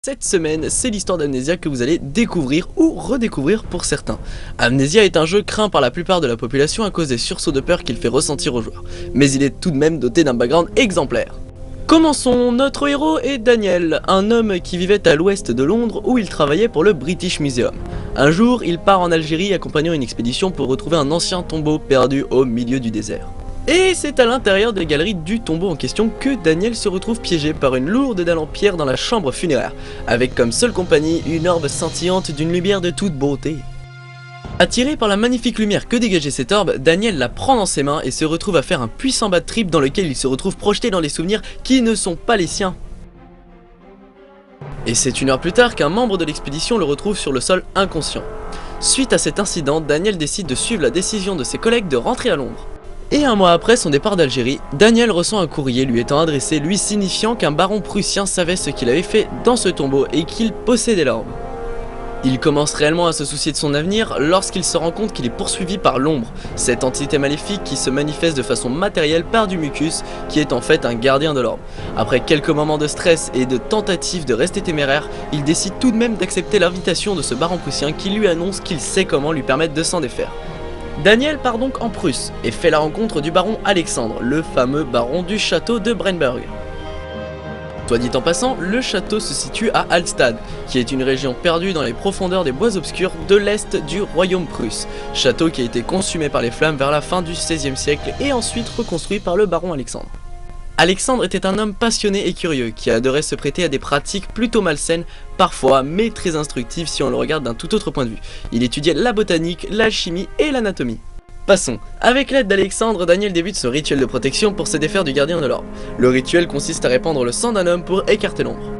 Cette semaine, c'est l'histoire d'Amnesia que vous allez découvrir ou redécouvrir pour certains. Amnesia est un jeu craint par la plupart de la population à cause des sursauts de peur qu'il fait ressentir aux joueurs, mais il est tout de même doté d'un background exemplaire. Commençons, notre héros est Daniel, un homme qui vivait à l'ouest de Londres où il travaillait pour le British Museum. Un jour, il part en Algérie accompagnant une expédition pour retrouver un ancien tombeau perdu au milieu du désert. Et c'est à l'intérieur des galeries du tombeau en question que Daniel se retrouve piégé par une lourde dalle en pierre dans la chambre funéraire, avec comme seule compagnie une orbe scintillante d'une lumière de toute beauté. Attiré par la magnifique lumière que dégageait cette orbe, Daniel la prend dans ses mains et se retrouve à faire un puissant bad trip dans lequel il se retrouve projeté dans les souvenirs qui ne sont pas les siens. Et c'est une heure plus tard qu'un membre de l'expédition le retrouve sur le sol inconscient. Suite à cet incident, Daniel décide de suivre la décision de ses collègues de rentrer à Londres. Et un mois après son départ d'Algérie, Daniel reçoit un courrier lui étant adressé, lui signifiant qu'un baron prussien savait ce qu'il avait fait dans ce tombeau et qu'il possédait l'orbe. Il commence réellement à se soucier de son avenir lorsqu'il se rend compte qu'il est poursuivi par l'ombre, cette entité maléfique qui se manifeste de façon matérielle par du mucus, qui est en fait un gardien de l'orbe. Après quelques moments de stress et de tentatives de rester téméraire, il décide tout de même d'accepter l'invitation de ce baron prussien qui lui annonce qu'il sait comment lui permettre de s'en défaire. Daniel part donc en Prusse et fait la rencontre du baron Alexandre, le fameux baron du château de Brennburg. Soit dit en passant, le château se situe à Hallstatt, qui est une région perdue dans les profondeurs des bois obscurs de l'est du royaume prusse, château qui a été consumé par les flammes vers la fin du XVIe siècle et ensuite reconstruit par le baron Alexandre. Alexandre était un homme passionné et curieux, qui adorait se prêter à des pratiques plutôt malsaines, parfois, mais très instructives si on le regarde d'un tout autre point de vue. Il étudiait la botanique, l'alchimie et l'anatomie. Passons. Avec l'aide d'Alexandre, Daniel débute ce rituel de protection pour se défaire du gardien de l'orbe. Le rituel consiste à répandre le sang d'un homme pour écarter l'ombre.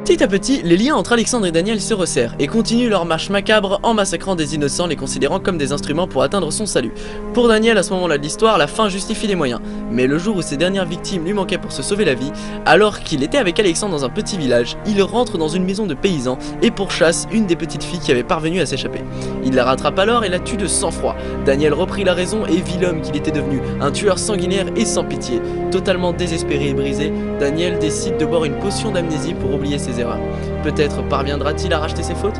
Petit à petit, les liens entre Alexandre et Daniel se resserrent et continuent leur marche macabre en massacrant des innocents, les considérant comme des instruments pour atteindre son salut. Pour Daniel, à ce moment-là de l'histoire, la fin justifie les moyens. Mais le jour où ses dernières victimes lui manquaient pour se sauver la vie, alors qu'il était avec Alexandre dans un petit village, il rentre dans une maison de paysans et pourchasse une des petites filles qui avait parvenu à s'échapper. Il la rattrape alors et la tue de sang-froid. Daniel reprit la raison et vit l'homme qu'il était devenu, un tueur sanguinaire et sans pitié. Totalement désespéré et brisé, Daniel décide de boire une potion d'amnésie pour oublier ses erreurs. Peut-être parviendra-t-il à racheter ses fautes ?